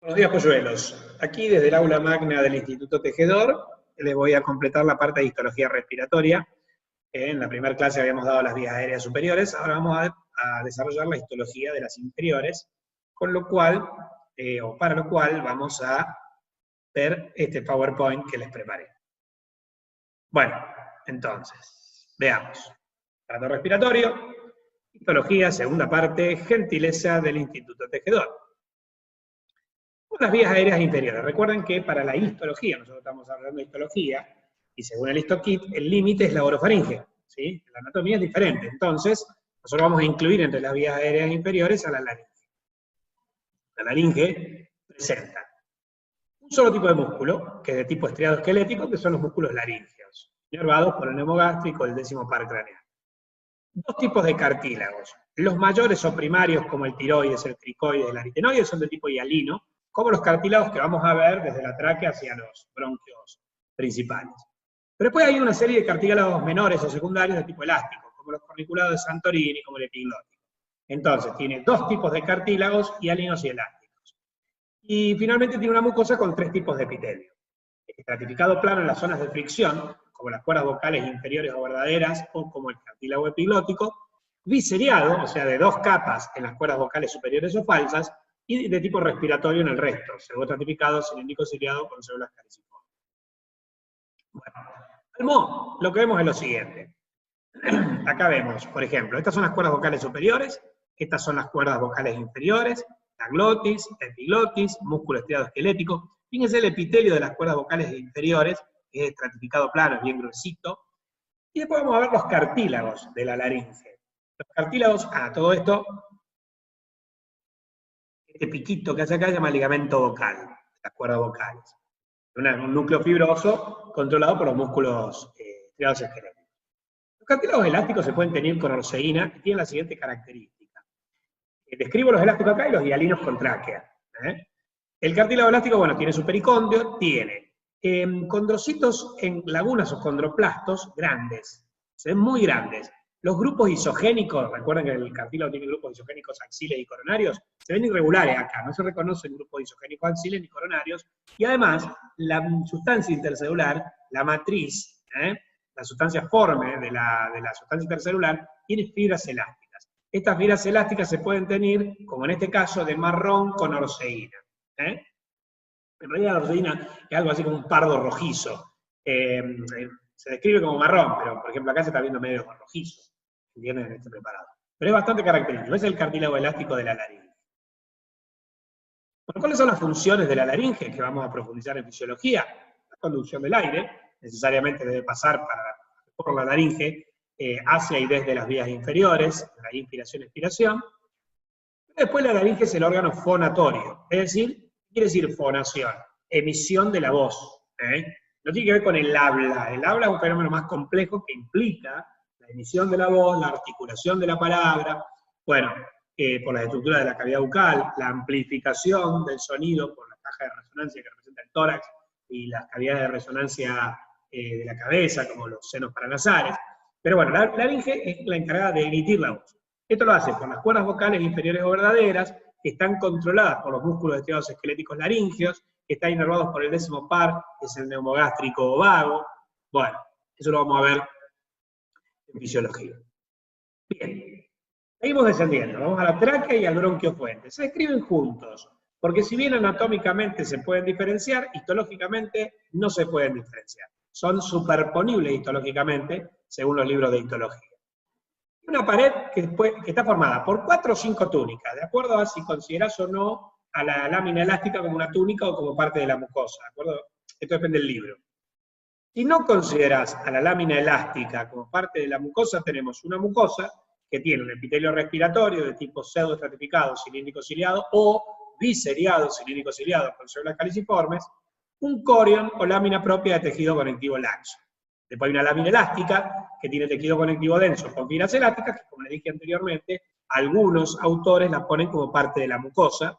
Buenos días, polluelos. Aquí desde el aula magna del Instituto Tejedor les voy a completar la parte de histología respiratoria. En la primera clase habíamos dado las vías aéreas superiores, ahora vamos a desarrollar la histología de las inferiores, con lo cual, o para lo cual, vamos a ver este PowerPoint que les preparé. Bueno, entonces, veamos. Trato respiratorio, histología, segunda parte, gentileza del Instituto Tejedor. Las vías aéreas inferiores. Recuerden que para la histología, nosotros estamos hablando de histología, y según el HistoKit, el límite es la orofaringe, ¿sí? La anatomía es diferente, entonces, nosotros vamos a incluir entre las vías aéreas inferiores a la laringe. La laringe presenta un solo tipo de músculo, que es de tipo estriado esquelético, que son los músculos laringeos, inervados por el neumogástrico, el décimo par craneal. Dos tipos de cartílagos. Los mayores o primarios, como el tiroides, el cricoides, el aritenoides, son de tipo hialino, como los cartílagos que vamos a ver desde la tráquea hacia los bronquios principales. Pero después hay una serie de cartílagos menores o secundarios de tipo elástico, como los corniculados de Santorini, como el epiglótico. Entonces, tiene dos tipos de cartílagos, hialinos y elásticos. Y finalmente tiene una mucosa con tres tipos de epitelio. Estratificado plano en las zonas de fricción, como las cuerdas vocales inferiores o verdaderas, o como el cartílago epiglótico, biseriado, o sea, de dos capas en las cuerdas vocales superiores o falsas, y de tipo respiratorio en el resto, pseudoestratificado, cilíndrico ciliado con células caliciformes. Bueno, al modo, lo que vemos es lo siguiente. Acá vemos, por ejemplo, estas son las cuerdas vocales superiores, estas son las cuerdas vocales inferiores, la glotis, la epiglotis, músculo estriado esquelético. Fíjense el epitelio de las cuerdas vocales inferiores, que es estratificado plano, es bien gruesito. Y después vamos a ver los cartílagos de la laringe. Los cartílagos, todo esto, este piquito que hace acá se llama ligamento vocal, las cuerdas vocales. Un núcleo fibroso controlado por los músculos estriados esqueléticos. Los cartílagos elásticos se pueden tener con orseína y tienen la siguiente característica. Describo los elásticos acá y los hialinos con tráquea. El cartílago elástico, bueno, tiene su pericóndilo, tiene condrocitos en lagunas o condroplastos grandes, se ven muy grandes. Los grupos isogénicos, recuerden que el cartílago tiene grupos isogénicos axiles y coronarios, se ven irregulares acá, no se reconocen grupos isogénicos axiles ni coronarios, y además la sustancia intercelular, la matriz, la sustancia forme de la sustancia intercelular, tiene fibras elásticas. Estas fibras elásticas se pueden tener, como en este caso, de marrón con orseína. En realidad la orseína es algo así como un pardo rojizo. Se describe como marrón, pero por ejemplo acá se está viendo medio rojizo, ¿entienden? En este preparado. Pero es bastante característico, es el cartílago elástico de la laringe. Bueno, ¿cuáles son las funciones de la laringe que vamos a profundizar en fisiología? La conducción del aire, necesariamente debe pasar por la laringe hacia y desde las vías inferiores, la inspiración-expiración. Después la laringe es el órgano fonatorio, es decir, ¿qué quiere decir fonación? Emisión de la voz. No tiene que ver con el habla. El habla es un fenómeno más complejo que implica la emisión de la voz, la articulación de la palabra, bueno, por la estructura de la cavidad bucal, la amplificación del sonido por la caja de resonancia que representa el tórax y las cavidades de resonancia de la cabeza, como los senos paranasales. Pero bueno, la laringe es la encargada de emitir la voz. Esto lo hace por las cuerdas vocales inferiores o verdaderas, que están controladas por los músculos estriados esqueléticos laringeos, que están inervados por el décimo par, que es el neumogástrico o vago. Bueno, eso lo vamos a ver en fisiología. Bien, seguimos descendiendo, vamos a la tráquea y al bronquio fuente. Se describen juntos, porque si bien anatómicamente se pueden diferenciar, histológicamente no se pueden diferenciar. Son superponibles histológicamente, según los libros de histología. Una pared que está formada por 4 o 5 túnicas, de acuerdo a si considerás o no a la lámina elástica como una túnica o como parte de la mucosa, ¿de acuerdo? Esto depende del libro. Si no considerás a la lámina elástica como parte de la mucosa, tenemos una mucosa que tiene un epitelio respiratorio de tipo pseudoestratificado, cilíndrico ciliado, o biseriado, cilíndrico ciliado, con células caliciformes, un corion o lámina propia de tejido conectivo laxo. Después hay una lámina elástica que tiene tejido conectivo denso con fibras elásticas, que como les dije anteriormente, algunos autores la ponen como parte de la mucosa.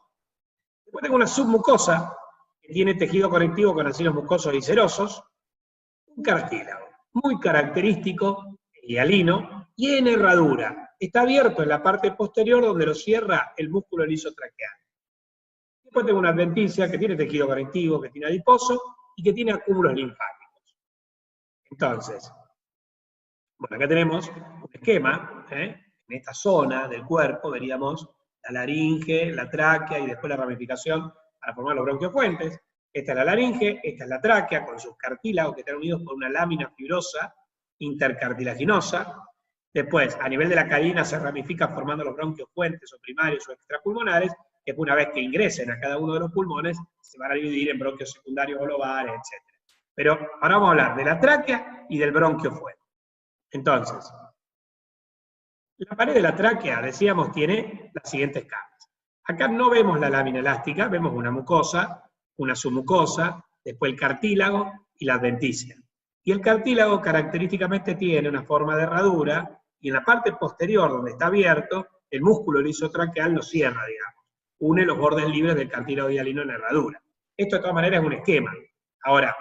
Después tengo una submucosa que tiene tejido conectivo con acilos mucosos y serosos, un cartílago muy característico, hialino, y en herradura. Está abierto en la parte posterior donde lo cierra el músculo liso traqueal. Después tengo una adventicia que tiene tejido conectivo, que tiene adiposo y que tiene acúmulos linfáticos. Entonces, bueno, acá tenemos un esquema, en esta zona del cuerpo veríamos la laringe, la tráquea y después la ramificación para formar los bronquiofuentes. Esta es la laringe, esta es la tráquea con sus cartílagos que están unidos por una lámina fibrosa intercartilaginosa. Después, a nivel de la carina se ramifica formando los bronquiofuentes o primarios o extrapulmonares, que una vez que ingresen a cada uno de los pulmones, se van a dividir en bronquios secundarios o lobales, etc. Pero ahora vamos a hablar de la tráquea y del bronquiofuente. Entonces, la pared de la tráquea, decíamos, tiene las siguientes capas. Acá no vemos la lámina elástica, vemos una mucosa, una submucosa, después el cartílago y la adventicia. Y el cartílago característicamente tiene una forma de herradura, y en la parte posterior, donde está abierto, el músculo lisotraqueal lo cierra, digamos. Une los bordes libres del cartílago hialino en la herradura. Esto de todas maneras es un esquema. Ahora,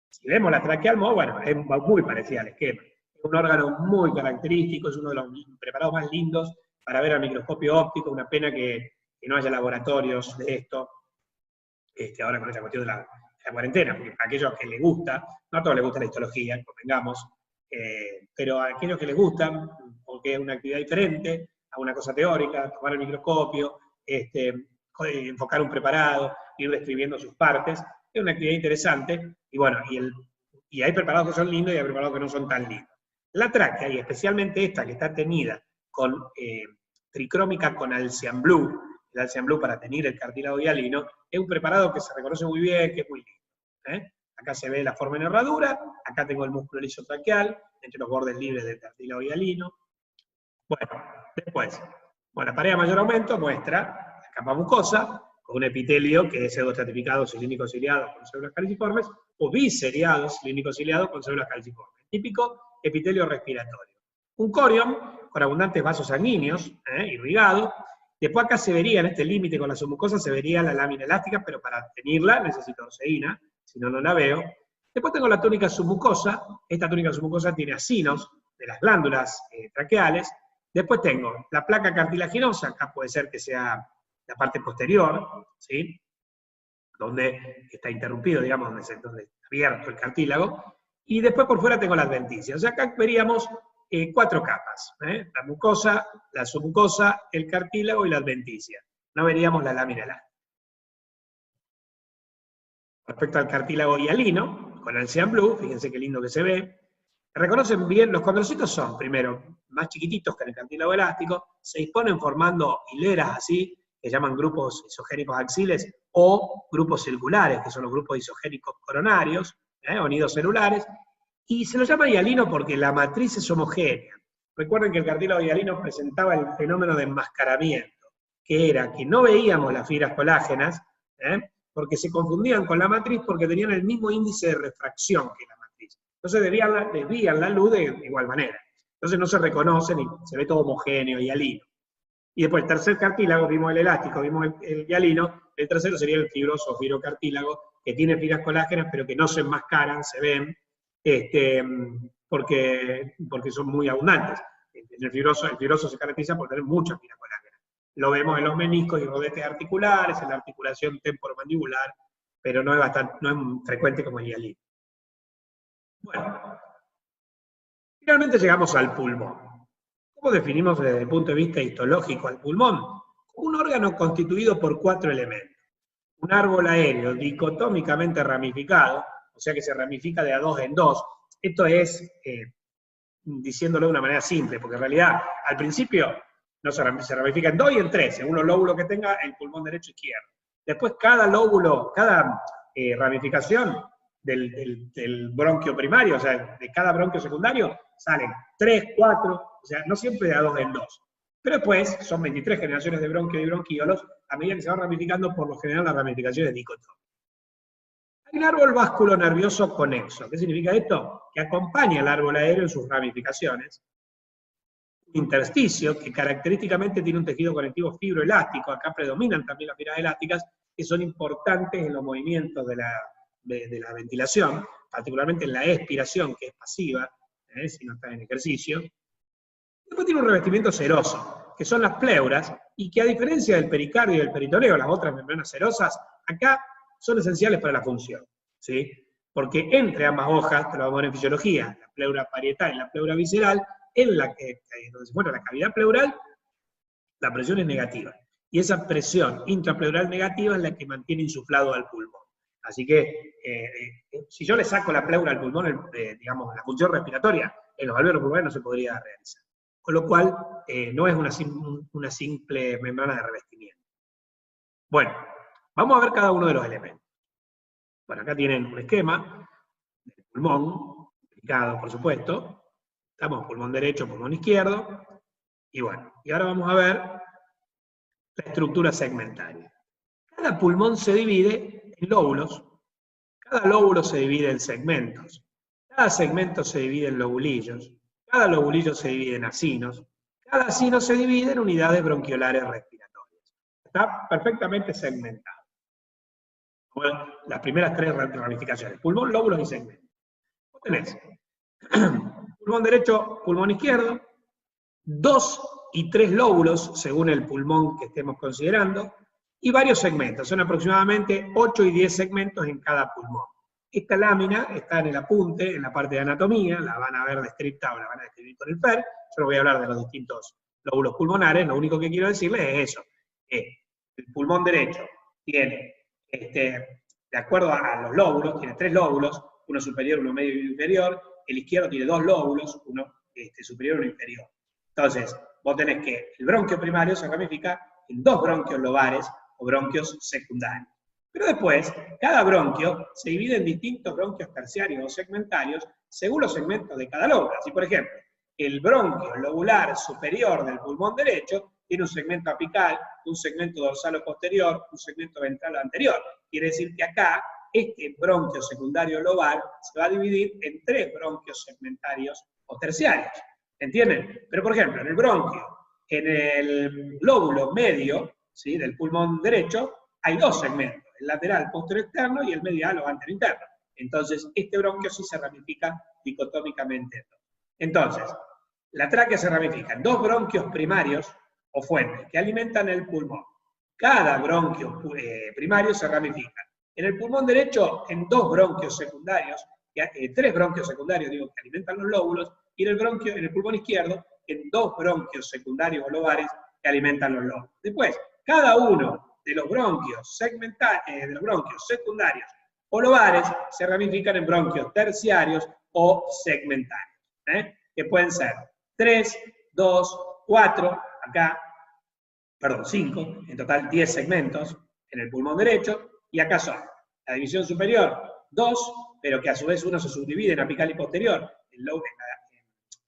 si vemos la tráquea al modo, bueno, es muy parecida al esquema. Es un órgano muy característico, es uno de los preparados más lindos para ver al microscopio óptico. Una pena que no haya laboratorios de esto, ahora con esta cuestión de la cuarentena, porque a aquellos que les gusta, no a todos les gusta la histología, convengamos, pero a aquellos que les gusta, porque es una actividad diferente a una cosa teórica, tomar el microscopio, enfocar un preparado, ir describiendo sus partes, es una actividad interesante, y bueno, y hay preparados que son lindos y hay preparados que no son tan lindos. La tráquea, y especialmente esta que está teñida con tricrómica con Alcian Blue, el Alcian Blue para teñir el cartílago hialino, es un preparado que se reconoce muy bien, que es muy lindo. Acá se ve la forma en herradura, acá tengo el músculo lisotraqueal, entre los bordes libres del cartílago hialino. Bueno, después, la pared a mayor aumento muestra la capa mucosa, con un epitelio que es pseudoestratificado cilíndrico ciliado con células caliciformes, o biseriado cilíndrico ciliado con células caliciformes. Típico epitelio respiratorio. Un corion con abundantes vasos sanguíneos, irrigado. Después acá se vería, en este límite con la submucosa, se vería la lámina elástica, pero para teñirla necesito orseína, si no, no la veo. Después tengo la túnica submucosa. Esta túnica submucosa tiene acinos de las glándulas traqueales. Después tengo la placa cartilaginosa, acá puede ser que sea la parte posterior, ¿sí? Donde está interrumpido, digamos, donde está abierto el cartílago. Y después por fuera tengo la adventicia. O sea, acá veríamos 4 capas, la mucosa, la submucosa, el cartílago y la adventicia. No veríamos la lámina elástica. Respecto al cartílago hialino, con Alcian Blue, fíjense qué lindo que se ve. Reconocen bien, los condrocitos son, primero, más chiquititos que en el cartílago elástico, se disponen formando hileras así, que llaman grupos isogénicos axiles, o grupos circulares, que son los grupos isogénicos coronarios, o nidos celulares, y se los llama hialino porque la matriz es homogénea. Recuerden que el cartílago hialino presentaba el fenómeno de enmascaramiento, que era que no veíamos las fibras colágenas, porque se confundían con la matriz porque tenían el mismo índice de refracción que la matriz. Entonces desvían la luz de igual manera. Entonces no se reconocen y se ve todo homogéneo, hialino. Y después el tercer cartílago, vimos el elástico, vimos el hialino, el tercero sería el fibroso fibrocartílago, que tiene fibras colágenas, pero que no se enmascaran, se ven, porque son muy abundantes. El fibroso se caracteriza por tener muchas fibras colágenas. Lo vemos en los meniscos y rodetes articulares, en la articulación temporomandibular, pero no es frecuente como el hialino. Bueno, finalmente llegamos al pulmón. ¿Cómo definimos desde el punto de vista histológico al pulmón? Un órgano constituido por 4 elementos. Un árbol aéreo dicotómicamente ramificado, o sea que se ramifica de a 2 en 2. Esto es, diciéndolo de una manera simple, porque en realidad al principio no se ramifica en 2 y en 3, según los lóbulos que tenga el pulmón derecho e izquierdo. Después cada lóbulo, cada ramificación del bronquio primario, o sea, de cada bronquio secundario, salen 3, 4, o sea, no siempre de a 2 en 2. Pero después son 23 generaciones de bronquios y bronquiolos, a medida que se van ramificando, por lo general las ramificaciones dicotómicas. Hay un árbol vasculo nervioso conexo. ¿Qué significa esto? Que acompaña al árbol aéreo en sus ramificaciones. Un intersticio, que característicamente tiene un tejido conectivo fibroelástico, acá predominan también las fibras elásticas, que son importantes en los movimientos de la ventilación, particularmente en la expiración, que es pasiva, si no está en ejercicio. Después tiene un revestimiento seroso, que son las pleuras, y que a diferencia del pericardio y del peritoneo, las otras membranas serosas, acá son esenciales para la función, ¿sí? Porque entre ambas hojas, te lo vamos a ver en fisiología, la pleura parietal y la pleura visceral, en la que, donde se encuentra la cavidad pleural, la presión es negativa. Y esa presión intrapleural negativa es la que mantiene insuflado al pulmón. Así que, si yo le saco la pleura al pulmón, digamos, la función respiratoria, en los alveolos pulmonares no se podría realizar. Con lo cual, no es una simple membrana de revestimiento. Bueno, vamos a ver cada uno de los elementos. Bueno, acá tienen un esquema del pulmón, explicado por supuesto. Estamos pulmón derecho, pulmón izquierdo. Y bueno, y ahora vamos a ver la estructura segmentaria. Cada pulmón se divide en lóbulos. Cada lóbulo se divide en segmentos. Cada segmento se divide en lobulillos. Cada lobulillo se divide en acinos. Cada acino se divide en unidades bronquiolares respiratorias. Está perfectamente segmentado. Bueno, las primeras tres ramificaciones: pulmón, lóbulos y segmentos. Vos tenés pulmón derecho, pulmón izquierdo, 2 y 3 lóbulos, según el pulmón que estemos considerando, y varios segmentos. Son aproximadamente 8 y 10 segmentos en cada pulmón. Esta lámina está en el apunte, en la parte de anatomía, la van a ver descrita o la van a describir con el FER. Yo no voy a hablar de los distintos lóbulos pulmonares, lo único que quiero decirles es eso. El pulmón derecho tiene, de acuerdo a los lóbulos, tiene 3 lóbulos, uno superior, uno medio y uno inferior. El izquierdo tiene 2 lóbulos, uno superior y uno inferior. Entonces, vos tenés que el bronquio primario se ramifica en 2 bronquios lobares o bronquios secundarios. Pero después, cada bronquio se divide en distintos bronquios terciarios o segmentarios según los segmentos de cada lóbulo. Así, por ejemplo, el bronquio lobular superior del pulmón derecho tiene un segmento apical, un segmento dorsal o posterior, un segmento ventral o anterior. Quiere decir que acá, este bronquio secundario lobar se va a dividir en 3 bronquios segmentarios o terciarios. ¿Entienden? Pero, por ejemplo, en el bronquio, en el lóbulo medio, ¿sí?, del pulmón derecho, hay 2 segmentos, el lateral posterior externo y el medial o anterior interno. Entonces, este bronquio sí se ramifica dicotómicamente. Entonces, la tráquea se ramifica en 2 bronquios primarios o fuentes que alimentan el pulmón. Cada bronquio primario se ramifica en el pulmón derecho en 2 bronquios secundarios, 3 bronquios secundarios, digo, que alimentan los lóbulos, y en el pulmón izquierdo en 2 bronquios secundarios o lobares que alimentan los lóbulos. Después, cada uno de los bronquios secundarios o lobares se ramifican en bronquios terciarios o segmentarios, que pueden ser 3, 2, 4, acá, perdón, 5, en total 10 segmentos en el pulmón derecho, y acá son la división superior, 2, pero que a su vez uno se subdivide en apical y posterior. En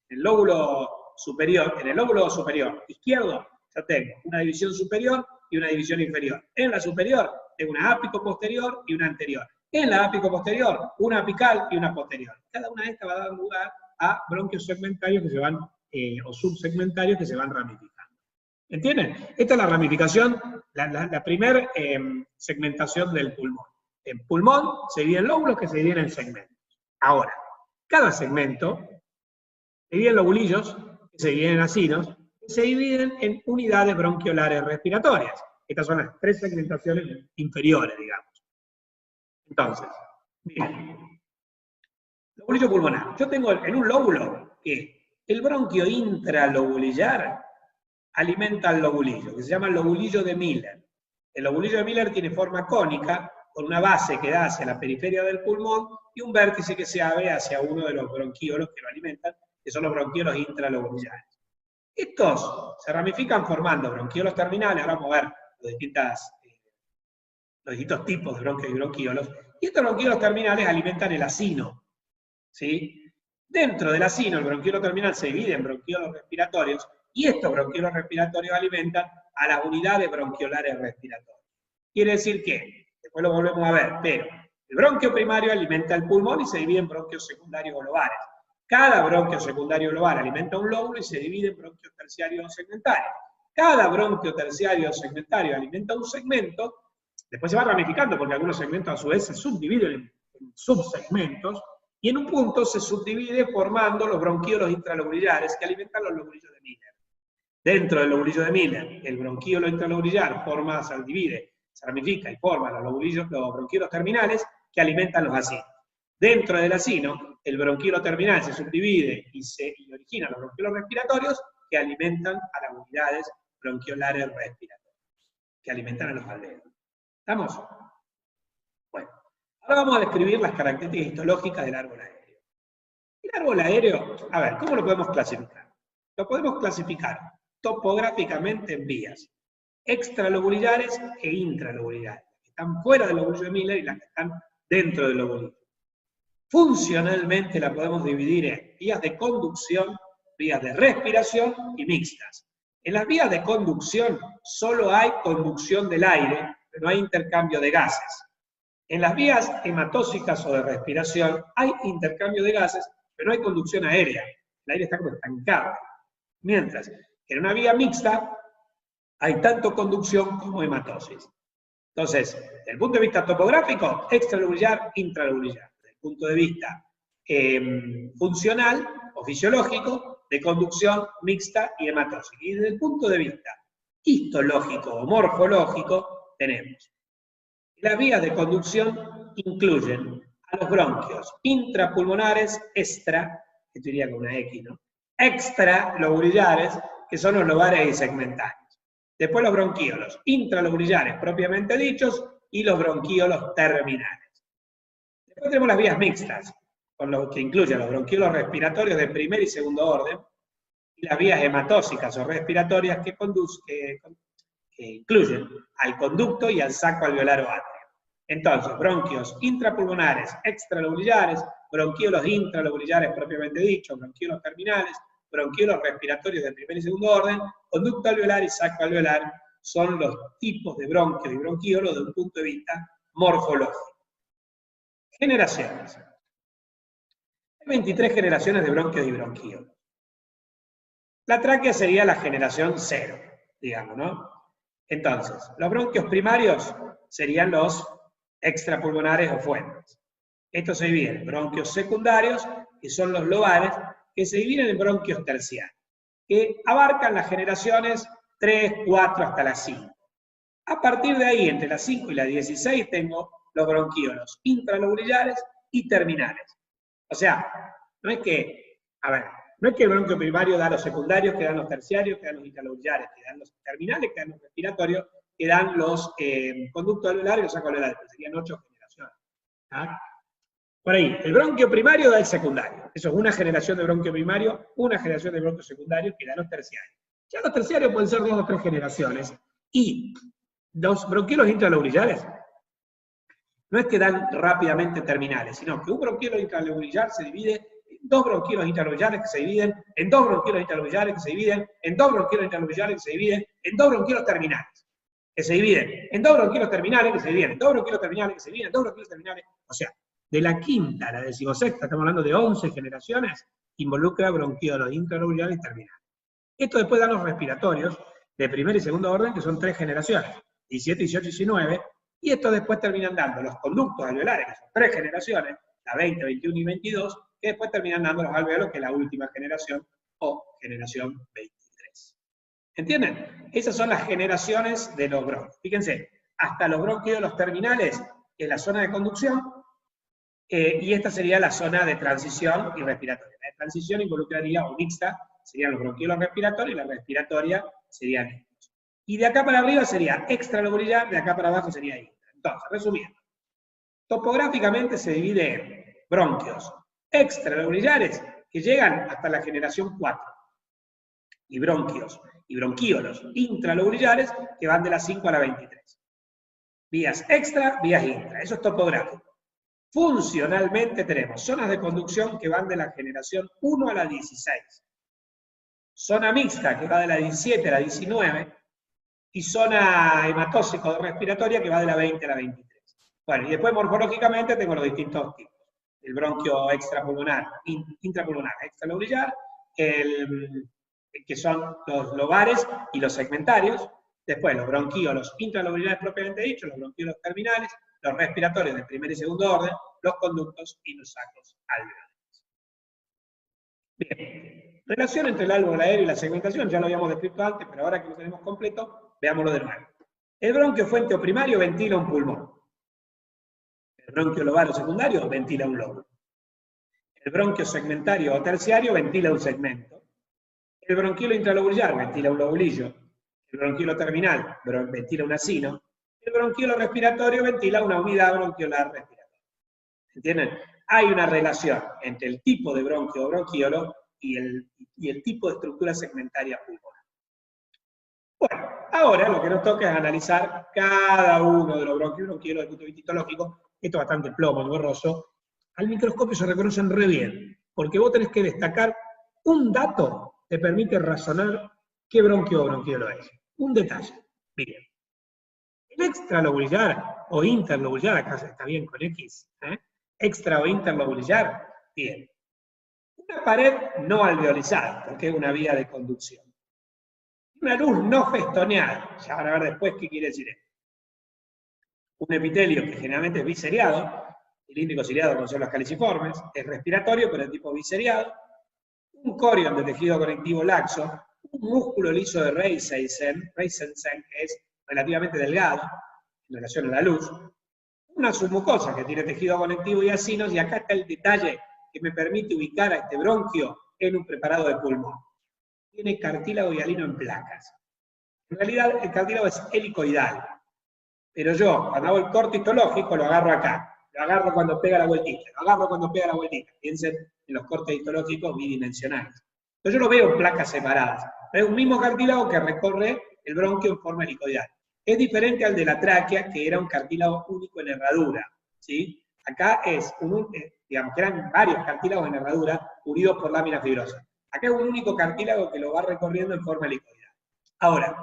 el lóbulo superior izquierdo yo tengo una división superior y una división inferior. En la superior tengo una ápico posterior y una anterior. En la ápico posterior, una apical y una posterior. Cada una de estas va a dar lugar a bronquios segmentarios que se van, o subsegmentarios que se van ramificando. ¿Entienden? Esta es la ramificación, la primera segmentación del pulmón. En pulmón se divide en lóbulos que se dividen en segmentos. Ahora, cada segmento se divide en lobulillos, que se dividen en acinos, que se dividen en unidades bronquiolares respiratorias. Estas son las 3 segmentaciones inferiores, digamos. Entonces, miren, lobulillo pulmonar. Yo tengo en un lóbulo que el bronquio intralobulillar alimenta al lobulillo, que se llama lobulillo de Miller. El lobulillo de Miller tiene forma cónica, con una base que da hacia la periferia del pulmón y un vértice que se abre hacia uno de los bronquiolos que lo alimentan, que son los bronquiolos intralobulillares. Estos se ramifican formando bronquiolos terminales. Ahora vamos a ver los distintos tipos de bronquios y bronquiolos. Y estos bronquiolos terminales alimentan el acino, ¿sí? Dentro del acino, el bronquiolo terminal se divide en bronquiolos respiratorios, y estos bronquiolos respiratorios alimentan a las unidades bronquiolares respiratorias. Quiere decir que, después lo volvemos a ver, pero el bronquio primario alimenta el pulmón y se divide en bronquios secundarios o lobares. Cada bronquio secundario o lobar alimenta un lóbulo y se divide en bronquios terciarios o segmentarios. Cada bronquio terciario o segmentario alimenta un segmento, después se va ramificando porque algunos segmentos a su vez se subdividen en subsegmentos, y en un punto se subdivide formando los bronquiolos intralobulillares que alimentan los lobulillos de Miller. Dentro del lobulillo de Miller, el bronquíolo intralobulillar se divide, se ramifica y forma los bronquíolos terminales que alimentan los acinos. Dentro del acino, el bronquíolo terminal se subdivide y origina los bronquiolos respiratorios que alimentan a las unidades bronquiolares respiratorias, que alimentan a los alveolos. ¿Estamos? Bueno, ahora vamos a describir las características histológicas del árbol aéreo. El árbol aéreo, a ver, ¿cómo lo podemos clasificar? Lo podemos clasificar topográficamente en vías extralobulares e intralobulares, las que están fuera del lobulillo de Miller y las que están dentro del lobulillo. Funcionalmente la podemos dividir en vías de conducción, vías de respiración y mixtas. En las vías de conducción solo hay conducción del aire, pero no hay intercambio de gases. En las vías hematóxicas o de respiración hay intercambio de gases, pero no hay conducción aérea. El aire está como estancado. Mientras que en una vía mixta hay tanto conducción como hematosis. Entonces, desde el punto de vista topográfico, extralobular, intralobular. Desde el punto de vista funcional o fisiológico, de conducción mixta y hematosis. Y desde el punto de vista histológico o morfológico, tenemos las vías de conducción incluyen a los bronquios intrapulmonares que diría con una X, ¿no? Extralobulares, que son los lobares y segmentarios. Después los bronquíolos intralobulares propiamente dichos y los bronquíolos terminales. Después tenemos las vías mixtas, con lo que incluyen los bronquíolos respiratorios de primer y segundo orden, y las vías hematóxicas o respiratorias que incluyen al conducto y al saco alveolar o atrio. Entonces, bronquios intrapulmonares, extralobulares, bronquíolos intralobulares propiamente dichos, bronquíolos terminales, bronquíolos respiratorios de primer y segundo orden, conducto alveolar y saco alveolar son los tipos de bronquios y bronquíolos desde un punto de vista morfológico. Generaciones. Hay 23 generaciones de bronquios y bronquíolos. La tráquea sería la generación 0, digamos, ¿no? Entonces, los bronquios primarios serían los extrapulmonares o fuentes. Estos se dividen en bronquios secundarios, que son los lobares, que se dividen en bronquios terciarios, que abarcan las generaciones 3, 4 hasta las 5. A partir de ahí, entre las 5 y las 16, tengo los bronquíolos intralobulares y terminales. O sea, no es que el bronquio primario da los secundarios, que dan los terciarios, que dan los intralobulares, que dan los terminales, que dan los respiratorios, que dan los conductos alveolares y los sacos alveolares, que serían 8 generaciones. ¿Ah? Por ahí, el bronquio primario da el secundario. Eso es una generación de bronquio primario, una generación de bronquio secundario que dan los terciarios. Ya los terciarios pueden ser 2 o 3 generaciones. Y los bronquiolos intralobulares no es que dan rápidamente terminales, sino que un bronquiolo intralobular se divide en 2 bronquiolos intralobulares que se dividen en 2 bronquiolos intralobulares que se dividen en 2 bronquiolos intralobulares que se dividen en 2 bronquiolos terminales. Que se dividen en 2 bronquiolos terminales, que se dividen en 2 bronquiolos terminales, que se dividen en 2 bronquiolos terminales. O sea, de la quinta a la decimosexta, estamos hablando de 11 generaciones, involucra bronquiolos intralobulares y terminales. Esto después da los respiratorios de primer y segundo orden, que son 3 generaciones, 17, 18 y 19, y esto después terminan dando los conductos alveolares, que son 3 generaciones, la 20, 21 y 22, que después terminan dando los alveolos, que es la última generación, o generación 23. ¿Entienden? Esas son las generaciones de los bronquios. Fíjense, hasta los bronquiolos terminales, que es la zona de conducción, y esta sería la zona de transición y respiratoria. La de transición involucraría, o mixta, serían los bronquiolos respiratorios, y la respiratoria serían estos. Y de acá para arriba sería extralobular, de acá para abajo sería intra. Entonces, resumiendo, topográficamente se divide en bronquios extralobulares, que llegan hasta la generación 4, y bronquios y bronquíolos intralobulares, que van de la 5 a la 23. Vías extra, vías intra, eso es topográfico. Funcionalmente tenemos zonas de conducción que van de la generación 1 a la 16. Zona mixta que va de la 17 a la 19, y zona hematóxica o respiratoria que va de la 20 a la 23. Bueno, y después morfológicamente tengo los distintos tipos. El bronquio extrapulmonar, intrapulmonar, extralobular, que son los lobares y los segmentarios. Después los bronquíolos intralobulares propiamente dichos, los bronquíolos terminales, los respiratorios de primer y segundo orden, los conductos y los sacos alveolares. Bien. relación entre el álveolo aéreo y la segmentación, ya lo habíamos descrito antes, pero ahora que lo tenemos completo, veámoslo de nuevo. El bronquio fuente o primario ventila un pulmón. El bronquio lobar o secundario ventila un lobo. El bronquio segmentario o terciario ventila un segmento. El bronquiolo intralobular ventila un lobulillo. El bronquiolo terminal ventila un acino. El bronquiolo respiratorio ventila una unidad bronquiolar respiratoria. ¿Entienden? Hay una relación entre el tipo de bronquio o bronquiolo y el tipo de estructura segmentaria pulmonar. Bueno, ahora lo que nos toca es analizar cada uno de los bronquios y bronquiolos desde el punto de vista histológico. Esto es bastante plomo y borroso. Al microscopio se reconocen re bien, porque vos tenés que destacar un dato que te permite razonar qué bronquio o bronquiolo es. Un detalle. Miren. El extralobular o interlobular, acá está bien con X, extra o interlobular, bien. Una pared no alveolizada, porque es una vía de conducción. Una luz no festoneada, ya van a ver después qué quiere decir esto. Un epitelio que generalmente es biseriado, cilíndrico ciliado con células caliciformes, es respiratorio, pero de tipo biseriado. Un corion de tejido conectivo laxo, un músculo liso de Reisensen, que es relativamente delgado en relación a la luz, una submucosa que tiene tejido conectivo y acinos, y acá está el detalle que me permite ubicar a este bronquio en un preparado de pulmón. Tiene cartílago hialino en placas. En realidad el cartílago es helicoidal, pero yo cuando hago el corte histológico lo agarro acá, lo agarro cuando pega la vueltita, lo agarro cuando pega la vueltita. Piensen en los cortes histológicos bidimensionales. Entonces yo lo veo en placas separadas. Es un mismo cartílago que recorre el bronquio en forma helicoidal. Es diferente al de la tráquea, que era un cartílago único en herradura, ¿sí? Acá es, digamos que eran varios cartílagos en herradura unidos por láminas fibrosas. Acá es un único cartílago que lo va recorriendo en forma helicoidal. Ahora,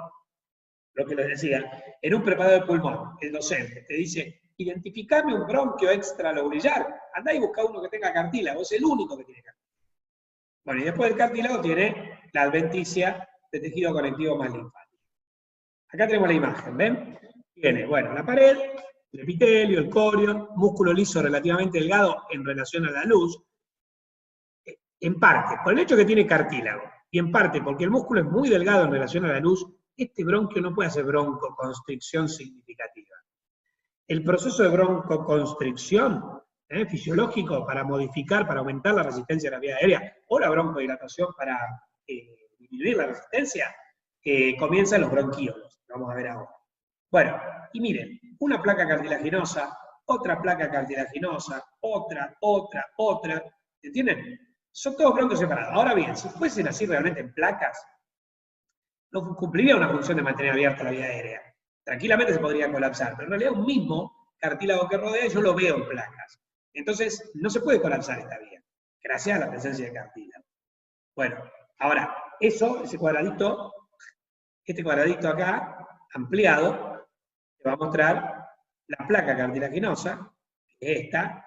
lo que les decía, en un preparado de pulmón, el docente te dice, identificame un bronquio extralobular, andá y busca uno que tenga cartílago, es el único que tiene cartílago. Bueno, y después del cartílago tiene la adventicia de tejido conectivo más linfático. Acá tenemos la imagen, ¿ven? Tiene, bueno, la pared, el epitelio, el corion, músculo liso relativamente delgado en relación a la luz, en parte, por el hecho que tiene cartílago, y en parte porque el músculo es muy delgado en relación a la luz, este bronquio no puede hacer broncoconstricción significativa. El proceso de broncoconstricción fisiológico para modificar, para aumentar la resistencia de la vía aérea, o la broncodilatación para disminuir la resistencia, comienza en los bronquiolos. Vamos a ver ahora. Bueno, y miren, una placa cartilaginosa, otra placa cartilaginosa, otra, ¿entienden? Son todos bronquios separados. Ahora bien, si fuesen así realmente en placas, no cumpliría una función de mantener abierta la vía aérea. Tranquilamente se podría colapsar, pero en realidad un mismo cartílago que rodea yo lo veo en placas. Entonces no se puede colapsar esta vía, gracias a la presencia de cartílago. Bueno, ahora, ese cuadradito, este cuadradito acá, ampliado, te va a mostrar la placa cartilaginosa, que es esta,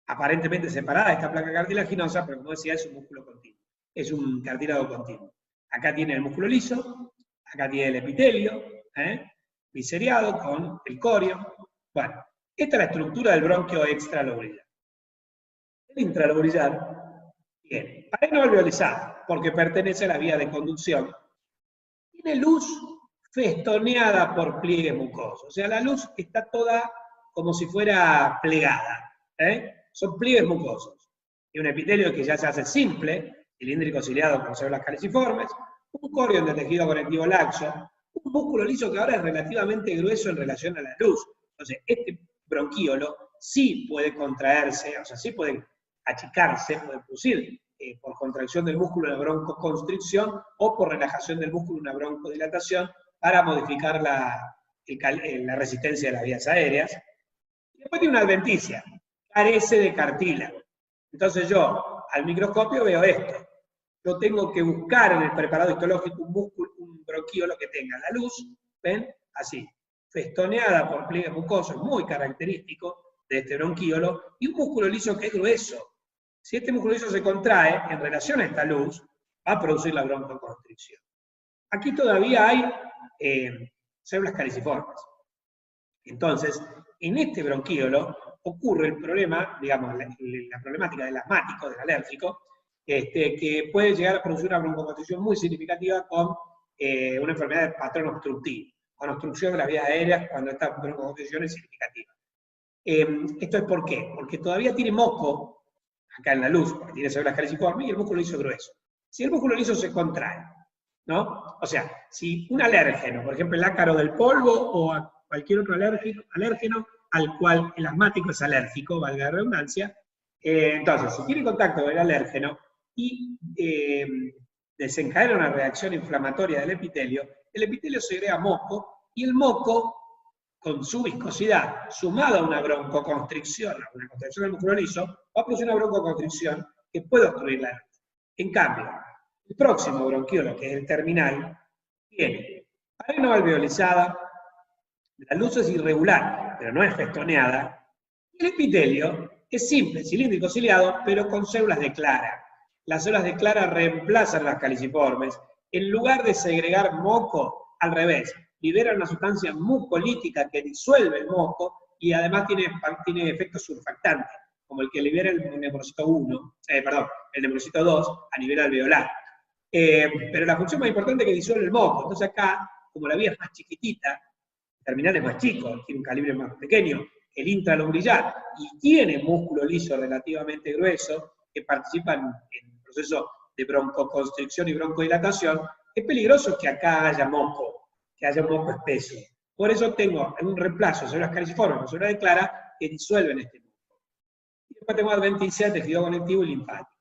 aparentemente separada de esta placa cartilaginosa, pero como decía, es un músculo continuo, es un cartílago continuo. Acá tiene el músculo liso, acá tiene el epitelio, biseriado con el corio. Bueno, esta es la estructura del bronquio extralobular. El intralobular tiene pared no alveolizada, porque pertenece a la vía de conducción. Tiene luz festoneada por pliegues mucosos, o sea, la luz está toda como si fuera plegada, son pliegues mucosos. Y un epitelio que ya se hace simple, cilíndrico ciliado con células caliciformes, un corion de tejido conectivo laxo, un músculo liso que ahora es relativamente grueso en relación a la luz. Entonces, este bronquíolo sí puede contraerse, o sea, sí puede achicarse, puede producir por contracción del músculo una broncoconstricción o por relajación del músculo una broncodilatación para modificar la resistencia de las vías aéreas. Y después tiene una adventicia, carece de cartílago. Entonces yo, al microscopio, veo esto. Yo tengo que buscar en el preparado histológico un bronquíolo que tenga la luz, ¿ven? Así, festoneada por pliegues mucosos, muy característico de este bronquíolo, y un músculo liso que es grueso. Si este músculo liso se contrae en relación a esta luz, va a producir la broncoconstricción. Aquí todavía hay células caliciformes. Entonces, en este bronquíolo ocurre el problema, digamos, la problemática del asmático, del alérgico, que puede llegar a producir una broncoconstricción muy significativa con una enfermedad de patrón obstructivo, con obstrucción de las vías aéreas cuando esta broncoconstricción es significativa. ¿Esto es por qué? Porque todavía tiene moco, acá en la luz, porque tiene células caliciformes, y el músculo liso es grueso. Si el músculo liso se contrae, ¿no? O sea, si un alérgeno, por ejemplo el ácaro del polvo o a cualquier otro alérgeno al cual el asmático es alérgico, valga la redundancia, entonces, si tiene contacto con el alérgeno y desencadena una reacción inflamatoria del epitelio, el epitelio segrega moco, y el moco, con su viscosidad, sumado a una broncoconstricción, a una contracción del músculo liso, va a producir una broncoconstricción que puede obstruir la luz. En cambio, el próximo bronquiolo, que es el terminal, tiene pared no alveolizada, la luz es irregular, pero no es festoneada, y el epitelio es simple, cilíndrico ciliado, pero con células de clara. Las células de clara reemplazan las caliciformes. En lugar de segregar moco, al revés, liberan una sustancia mucolítica que disuelve el moco y además tiene efectos surfactantes, como el que libera el neumocito 2 a nivel alveolar. Pero la función más importante es que disuelve el moco. Entonces acá, como la vía es más chiquitita, el terminal es más chico, tiene un calibre más pequeño, el intralombillar, y tiene músculo liso relativamente grueso, que participa en el proceso de broncoconstricción y broncodilatación, es peligroso que acá haya moco espeso. Por eso tengo en un reemplazo de células caliciformes con células de clara que disuelven este moco. Y después tengo adventicia, tejido conectivo y linfático.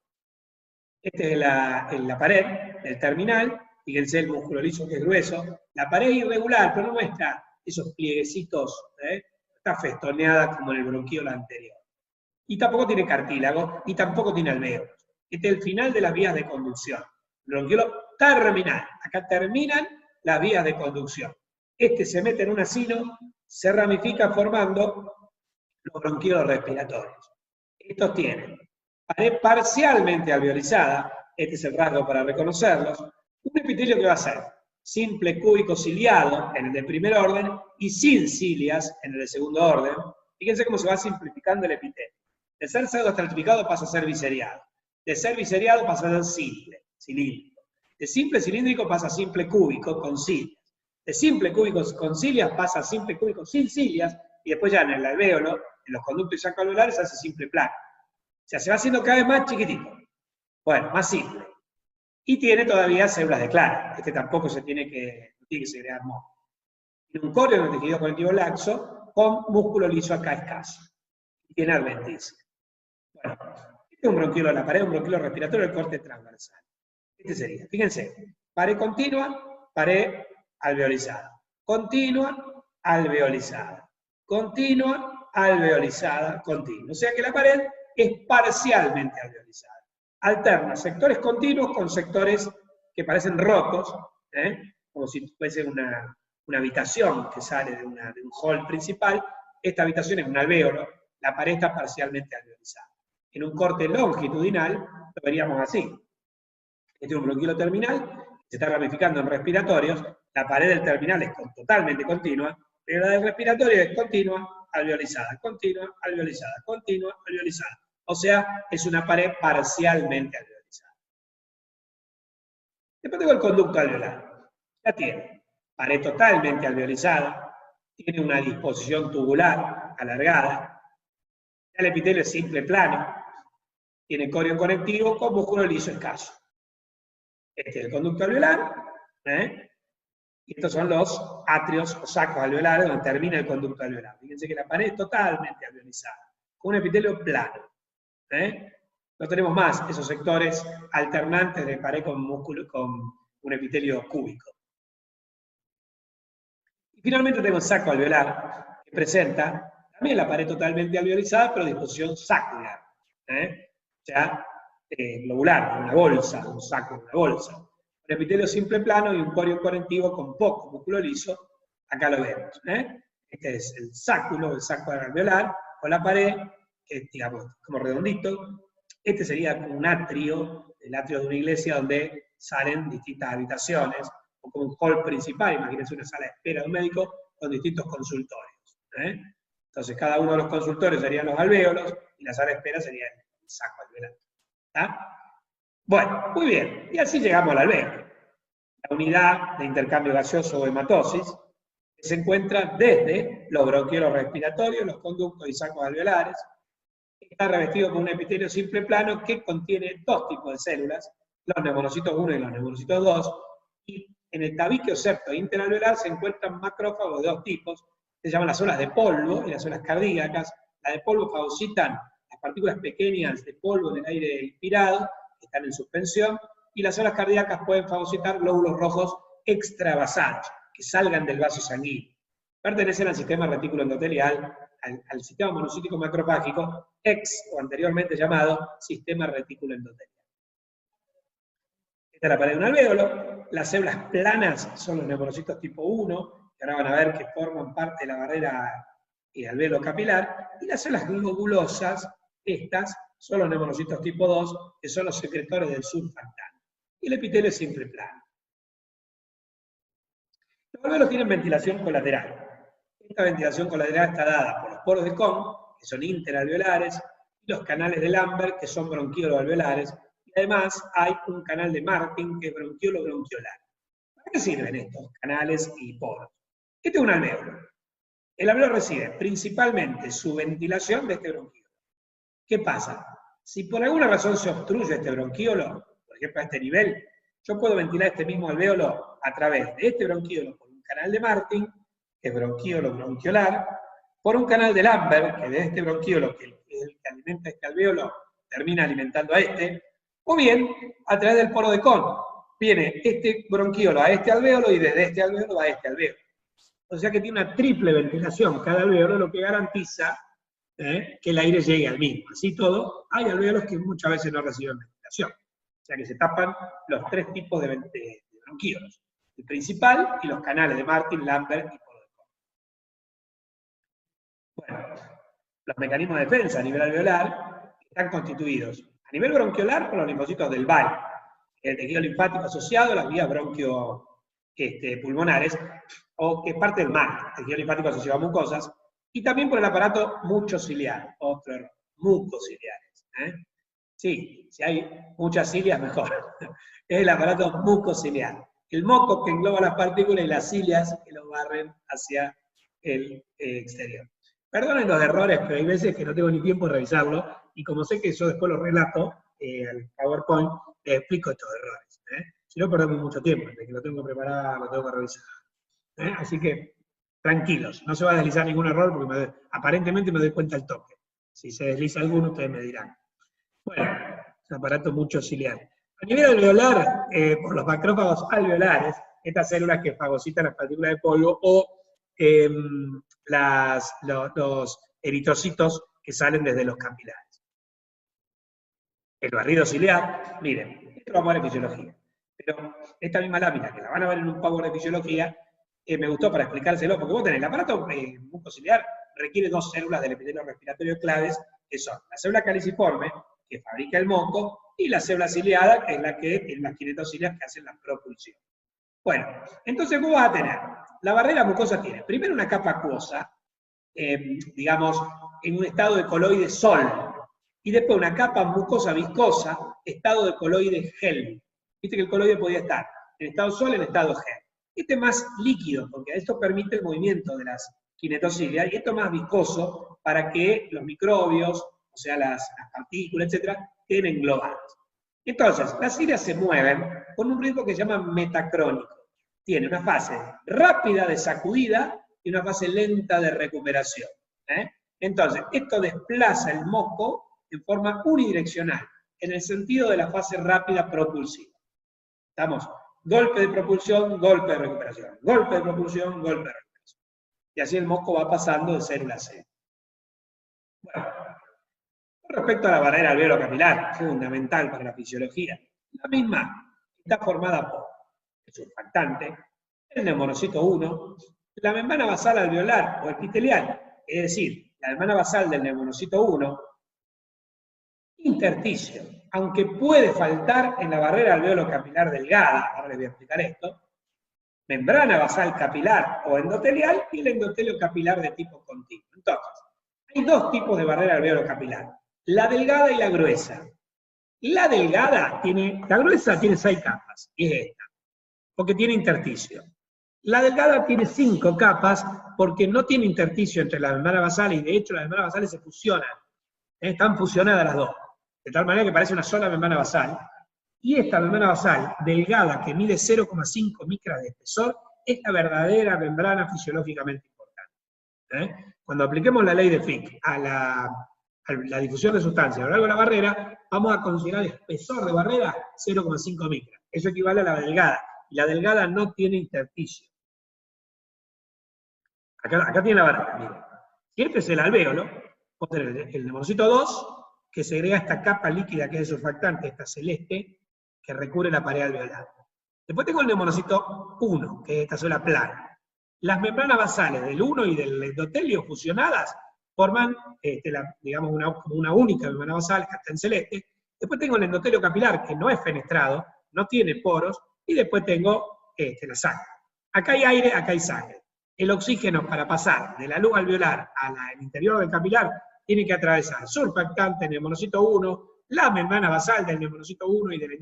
Este es la pared del terminal, fíjense el músculo liso que es grueso. La pared es irregular, pero no muestra esos plieguecitos, está festoneada como en el bronquiolo anterior. Y tampoco tiene cartílago, y tampoco tiene alvéolos. Este es el final de las vías de conducción. El bronquiolo terminal. Acá terminan las vías de conducción. Este se mete en un acino, se ramifica formando los bronquiolos respiratorios. Estos tienen pared parcialmente alveolizada, este es el rasgo para reconocerlos, un epitelio que va a ser simple cúbico ciliado en el de primer orden y sin cilias en el de segundo orden. Fíjense cómo se va simplificando el epitelio. De ser pseudoestratificado pasa a ser biseriado. De ser biseriado pasa a ser simple, cilíndrico. De simple cilíndrico pasa a simple cúbico con cilias. De simple cúbico con cilias pasa a simple cúbico sin cilias, y después ya en el alvéolo, en los conductos isacalveolares, se hace simple plano. O sea, se va haciendo cada vez más chiquitito. Bueno, más simple. Y tiene todavía células de clara. Este tampoco no tiene que segregar moco. Tiene un coreo en el tejido conectivo laxo con músculo liso acá escaso. Y tiene adventicia. Bueno, este es un bronquiolo de la pared, un bronquiolo respiratorio del corte transversal. Este sería, fíjense, pared continua, pared alveolizada. Continua, alveolizada. Continua, alveolizada, continua. O sea que la pared es parcialmente alveolizada. Alterna sectores continuos con sectores que parecen rotos, como si fuese una habitación que sale de un hall principal. Esta habitación es un alvéolo, la pared está parcialmente alveolizada. En un corte longitudinal lo veríamos así. Este es un bronquiolo terminal, se está ramificando en respiratorios, la pared del terminal es totalmente continua, pero la del respiratorio es continua, alveolizada, continua, alveolizada, continua, alveolizada. O sea, es una pared parcialmente alveolizada. Después tengo el conducto alveolar. Ya tiene pared totalmente alveolizada, tiene una disposición tubular alargada, ya el epitelio es simple plano, tiene coreo conectivo con músculo liso escaso. Este es el conducto alveolar, y estos son los atrios o sacos alveolares donde termina el conducto alveolar. Fíjense que la pared es totalmente alveolizada, con un epitelio plano. No tenemos más esos sectores alternantes de pared con músculo, con un epitelio cúbico. Y finalmente tengo el saco alveolar, que presenta también la pared totalmente alveolizada, pero de disposición sacular. O sea, globular, una bolsa, un saco, una bolsa. Un epitelio simple plano y un coreo conectivo con poco músculo liso, acá lo vemos. Este es el sáculo, el saco alveolar, con la pared, que es, digamos, como redondito. Este sería como un atrio, el atrio de una iglesia donde salen distintas habitaciones, o como un hall principal, imagínense una sala de espera de un médico con distintos consultorios. Entonces cada uno de los consultorios serían los alvéolos, y la sala de espera sería el saco alveolar. ¿Está? Bueno, muy bien, y así llegamos al alveolo. La unidad de intercambio gaseoso o hematosis que se encuentra desde los bronquiolos respiratorios, los conductos y sacos alveolares. Está revestido con un epitelio simple plano que contiene dos tipos de células, los neumonocitos 1 y los neumonocitos 2, y en el tabique o septo interalveolar se encuentran macrófagos de dos tipos, se llaman las células de polvo y las células cardíacas. Las de polvo fagocitan las partículas pequeñas de polvo en el aire inspirado, que están en suspensión, y las células cardíacas pueden fagocitar glóbulos rojos extravasados, que salgan del vaso sanguíneo. Pertenecen al sistema retículo endotelial, al sistema monocítico macrofágico, o anteriormente llamado sistema retículo endotelial. Esta es la pared de un alvéolo. Las células planas son los neumonocitos tipo 1, que ahora van a ver que forman parte de la barrera alvéolo capilar, y las células globulosas, estas, son los neumonocitos tipo 2, que son los secretores del surfactante. Y el epitelio es simple plano. Los alvéolos tienen ventilación colateral. Esta ventilación colateral está dada por los poros de Kohn, que son interalveolares, y los canales de Lambert, que son bronquiolo-alveolares, y además hay un canal de Martin, que es bronquiolo-bronquiolar. ¿Para qué sirven estos canales y poros? Este es un alvéolo. El alvéolo recibe principalmente su ventilación de este bronquiolo. ¿Qué pasa? Si por alguna razón se obstruye este bronquiolo, por ejemplo a este nivel, yo puedo ventilar este mismo alvéolo a través de este bronquiolo por un canal de Martin, que es bronquiolo-bronquiolar, por un canal de Lambert, que de este bronquiolo, que es el que alimenta este alvéolo, termina alimentando a este, o bien a través del poro de Kohn. Viene este bronquiolo a este alvéolo y desde este alvéolo a este alvéolo. O sea que tiene una triple ventilación cada alvéolo, lo que garantiza que el aire llegue al mismo. Así todo, hay alvéolos que muchas veces no reciben ventilación. O sea que se tapan los tres tipos de bronquiolos. El principal y los canales de Martin, Lambert y poro de Kohn. Bueno, los mecanismos de defensa a nivel alveolar están constituidos a nivel bronquiolar por los linfocitos del VAL, el tejido linfático asociado a las vías bronquiopulmonares, o que es parte del MAC, tejido linfático asociado a mucosas, y también por el aparato muchociliar, otro error, mucociliares. Sí, si hay muchas cilias, mejor. Es el aparato mucociliar. El moco que engloba las partículas y las cilias que lo barren hacia el exterior. Perdonen los errores, pero hay veces que no tengo ni tiempo de revisarlo, y como sé que yo después lo relato al PowerPoint, les explico estos errores. Si no, perdemos mucho tiempo, de que lo tengo que preparar, lo tengo que revisar. Así que, tranquilos, no se va a deslizar ningún error, porque aparentemente me doy cuenta al toque. Si se desliza alguno, ustedes me dirán. Bueno, es un aparato muchociliar. A nivel alveolar, por los macrófagos alveolares, estas células que fagocitan las partículas de polvo, o los eritrocitos que salen desde los capilares. El barrido ciliar, miren, esto lo vamos a ver en fisiología, pero esta misma lámina, que la van a ver en un power de fisiología, me gustó para explicárselo, porque vos tenés el aparato mucociliar, requiere dos células del epitelio respiratorio claves, que son la célula caliciforme, que fabrica el moco, y la célula ciliada, que es la que tiene las kinetocilias que hacen la propulsión. Bueno, entonces vos vas a tener, la barrera mucosa tiene, primero una capa acuosa, digamos, en un estado de coloide sólido, y después una capa mucosa viscosa, estado de coloide gel. Viste que el coloide podía estar en estado sólido, en estado gel. Este es más líquido, porque esto permite el movimiento de las kinetocilias, y esto es más viscoso para que los microbios, o sea, las partículas, etcétera, queden englobadas. Entonces, las cilias se mueven con un ritmo que se llama metacrónico. Tiene una fase rápida de sacudida y una fase lenta de recuperación. Entonces, esto desplaza el moco en forma unidireccional, en el sentido de la fase rápida propulsiva. ¿Estamos? Golpe de propulsión, golpe de recuperación. Golpe de propulsión, golpe de recuperación. Y así el moco va pasando de célula a célula. Bueno, con respecto a la barrera alvéolo capilar, fundamental para la fisiología, la misma está formada por el surfactante, el neumonocito 1, la membrana basal alveolar o epitelial, es decir, la membrana basal del neumonocito 1, intersticio, aunque puede faltar en la barrera alvéolo capilar delgada, ahora les voy a explicar esto, membrana basal capilar o endotelial y el endotelio capilar de tipo continuo. Entonces, hay dos tipos de barrera alvéolo capilar, la delgada y la gruesa. La delgada la gruesa tiene 6 capas, y es esta, porque tiene intersticio. La delgada tiene 5 capas, porque no tiene intersticio entre las membranas basales, y de hecho las membranas basales se fusionan. Están fusionadas las dos, de tal manera que parece una sola membrana basal. Y esta membrana basal, delgada, que mide 0,5 micras de espesor, es la verdadera membrana fisiológicamente importante. Cuando apliquemos la ley de Fick a la difusión de sustancias a lo largo de la barrera, vamos a considerar el espesor de barrera 0,5 micras. Eso equivale a la delgada, y la delgada no tiene intersticio. Acá tiene la barrera, miren. Si este es el alvéolo, vos tenés el neumonocito 2, que segrega esta capa líquida que es el surfactante, esta celeste, que recubre la pared alveolar. Después tengo el neumonocito 1, que es esta sola plana. Las membranas basales del 1 y del endotelio fusionadas forman, digamos, una única membrana basal, que está en celeste. Después tengo el endotelio capilar, que no es fenestrado, no tiene poros, y después tengo la sangre. Acá hay aire, acá hay sangre. El oxígeno, para pasar de la luz alveolar al interior del capilar, tiene que atravesar surfactante, neumonocito 1, la membrana basal del neumonocito 1 y del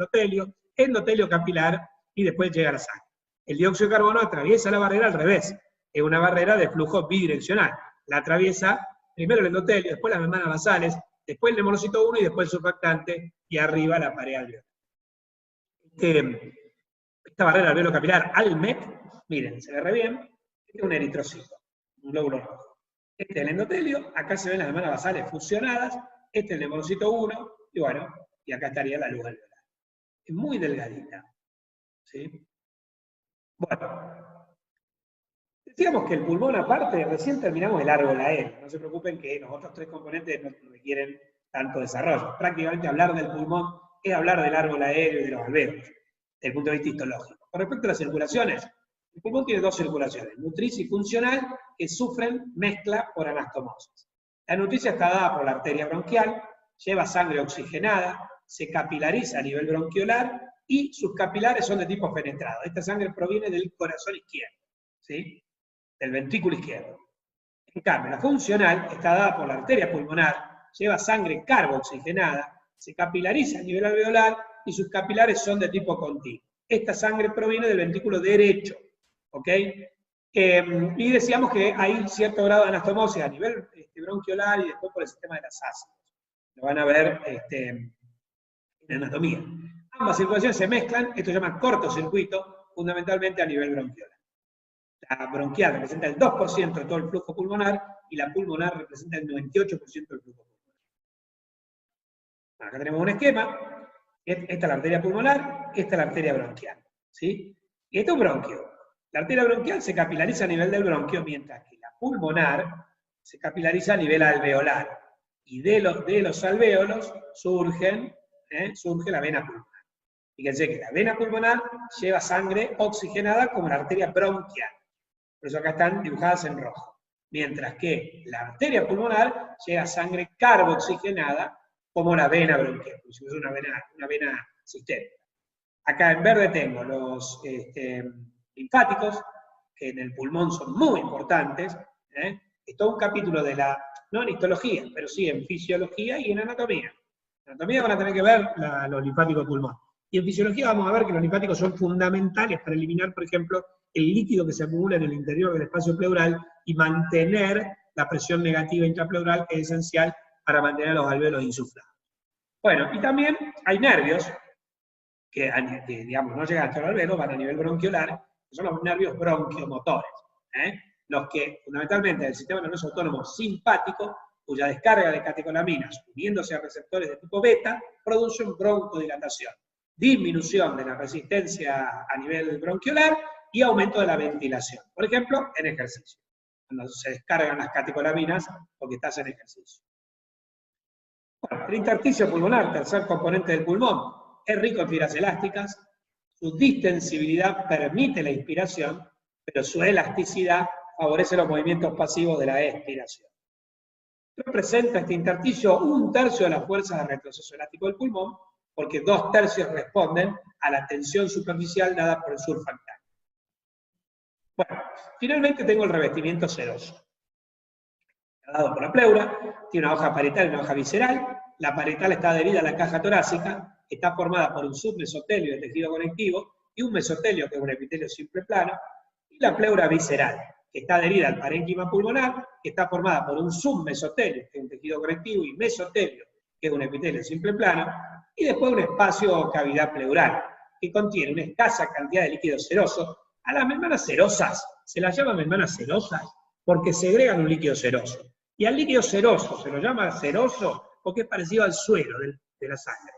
endotelio capilar, y después llega a la sangre. El dióxido de carbono atraviesa la barrera al revés. Es una barrera de flujo bidireccional. La atraviesa primero el endotelio, después las membranas basales, después el neumonocito 1 y después el surfactante, y arriba la pared alveolar. Esta barrera alveolo-capilar, ALMEC, miren, se ve re bien, este es un eritrocito, un glóbulo rojo. Este es el endotelio, acá se ven las membranas basales fusionadas, este es el neumonocito 1, y bueno, y acá estaría la luz alveolar. Es muy delgadita. ¿Sí? Bueno, decíamos que el pulmón aparte, recién terminamos el árbol aéreo, no se preocupen que los otros 3 componentes no requieren tanto desarrollo. Prácticamente hablar del pulmón es hablar del árbol aéreo y de los alvéolos, desde el punto de vista histológico. Con respecto a las circulaciones, el pulmón tiene 2 circulaciones, nutricia y funcional, que sufren mezcla por anastomosis. La nutricia está dada por la arteria bronquial, lleva sangre oxigenada, se capilariza a nivel bronquiolar, y sus capilares son de tipo fenestrado. Esta sangre proviene del corazón izquierdo, ¿sí? Del ventrículo izquierdo. En cambio, la funcional está dada por la arteria pulmonar, lleva sangre carboxigenada, se capilariza a nivel alveolar, y sus capilares son de tipo continuo. Esta sangre proviene del ventrículo derecho, ¿ok? Y decíamos que hay cierto grado de anastomosis a nivel bronquiolar y después por el sistema de las ácidos. Lo van a ver en anatomía. Ambas circulaciones se mezclan, esto se llama cortocircuito, fundamentalmente a nivel bronquiolar. La bronquial representa el 2% de todo el flujo pulmonar, y la pulmonar representa el 98% del flujo pulmonar. Acá tenemos un esquema, esta es la arteria pulmonar, esta es la arteria bronquial, ¿sí? Y esto es un bronquio. La arteria bronquial se capilariza a nivel del bronquio, mientras que la pulmonar se capilariza a nivel alveolar. Y de los alvéolos surge la vena pulmonar. Fíjense que la vena pulmonar lleva sangre oxigenada como la arteria bronquial. Por eso acá están dibujadas en rojo. Mientras que la arteria pulmonar lleva sangre carboxigenada como la vena bronquial, como si fuese una vena sistémica. Acá en verde tengo los linfáticos, que en el pulmón son muy importantes. Es todo un capítulo no en histología, pero sí en fisiología y en anatomía. En anatomía van a tener que ver los linfáticos del pulmón. Y en fisiología vamos a ver que los linfáticos son fundamentales para eliminar, por ejemplo, el líquido que se acumula en el interior del espacio pleural y mantener la presión negativa intrapleural, que es esencial para mantener los alvéolos insuflados. Bueno, y también hay nervios que digamos, no llegan hasta el alvéolo, van a nivel bronquiolar, que son los nervios bronquiomotores. Los que, fundamentalmente, del sistema nervioso autónomo simpático, cuya descarga de catecolaminas, uniéndose a receptores de tipo beta, producen broncodilatación, disminución de la resistencia a nivel bronquiolar y aumento de la ventilación. Por ejemplo, en ejercicio, cuando se descargan las catecolaminas porque estás en ejercicio. Bueno, el intersticio pulmonar, tercer componente del pulmón, es rico en fibras elásticas, su distensibilidad permite la inspiración, pero su elasticidad favorece los movimientos pasivos de la expiración. Representa este intersticio 1/3 de las fuerzas de retroceso elástico del pulmón, porque 2/3 responden a la tensión superficial dada por el surfactante. Bueno, finalmente tengo el revestimiento seroso. Dado por la pleura, tiene una hoja parietal y una hoja visceral, la parietal está adherida a la caja torácica, está formada por un submesotelio de tejido conectivo y un mesotelio, que es un epitelio simple plano, y la pleura visceral, que está adherida al parénquima pulmonar, que está formada por un submesotelio, que es un tejido conectivo, y mesotelio, que es un epitelio simple plano, y después un espacio cavidad pleural, que contiene una escasa cantidad de líquido seroso. A las membranas serosas se las llama membranas serosas porque segregan un líquido seroso. Y al líquido seroso se lo llama seroso porque es parecido al suero de la sangre.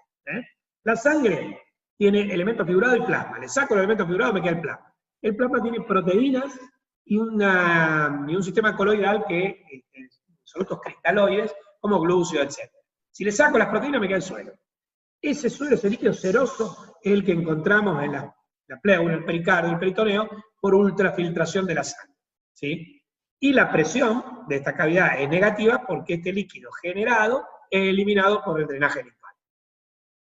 La sangre tiene elemento fibrado y plasma. Le saco el elemento fibrado, me queda el plasma. El plasma tiene proteínas y un sistema coloidal que son estos cristaloides, como glúcido, etc. Si le saco las proteínas, me queda el suero. Ese suero, ese líquido seroso, es el que encontramos en la pleura, el pericardio, el peritoneo, por ultrafiltración de la sangre. ¿Sí? Y la presión de esta cavidad es negativa porque este líquido generado es eliminado por el drenaje linfático.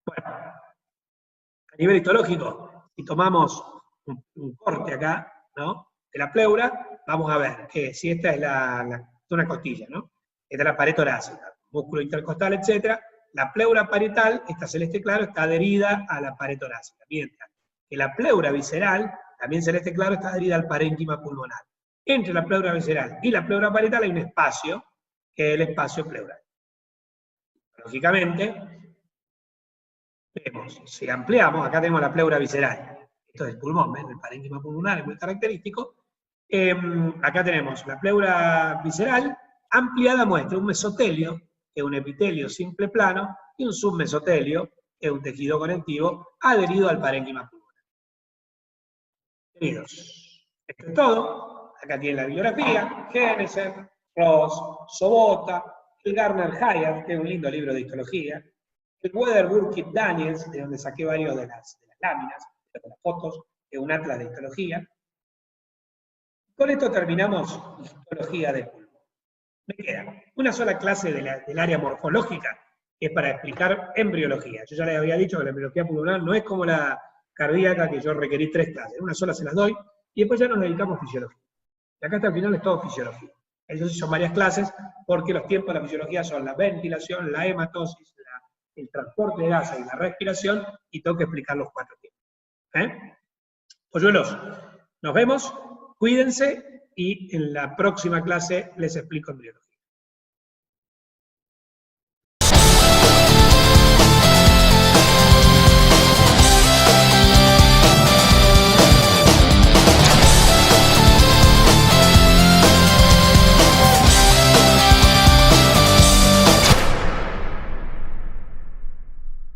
Bueno, a nivel histológico, si tomamos un corte acá, ¿no?, de la pleura, vamos a ver que si esta es una costilla, ¿no? Esta es la pared torácica, músculo intercostal, etc. La pleura parietal, esta celeste claro, está adherida a la pared torácica, mientras que la pleura visceral, también celeste claro, está adherida al parénquima pulmonar. Entre la pleura visceral y la pleura parietal hay un espacio, que es el espacio pleural. Lógicamente, vemos, si ampliamos, acá tenemos la pleura visceral, esto es el pulmón, ¿ven? El parénquima pulmonar es muy característico. Acá tenemos la pleura visceral, ampliada muestra un mesotelio, que es un epitelio simple plano, y un submesotelio, que es un tejido conectivo, adherido al parénquima pulmonar. Queridos, esto es todo. Acá tienen la bibliografía, Génesis, Ross, Sobota, el Gardner-Hyde, que es un lindo libro de histología, el Weather-Burkitt-Daniels, de donde saqué varios de las láminas, de las fotos, de un atlas de histología. Con esto terminamos histología del pulmón. Me queda una sola clase del área morfológica, que es para explicar embriología. Yo ya les había dicho que la embriología pulmonar no es como la cardíaca, que yo requerí 3 clases. Una sola se las doy, y después ya nos dedicamos a fisiología. Y acá hasta el final es todo fisiología. Entonces son varias clases, porque los tiempos de la fisiología son la ventilación, la hematosis, el transporte de gases y la respiración, y tengo que explicar los 4 tiempos. Polluelos, nos vemos, cuídense, y en la próxima clase les explico embriología.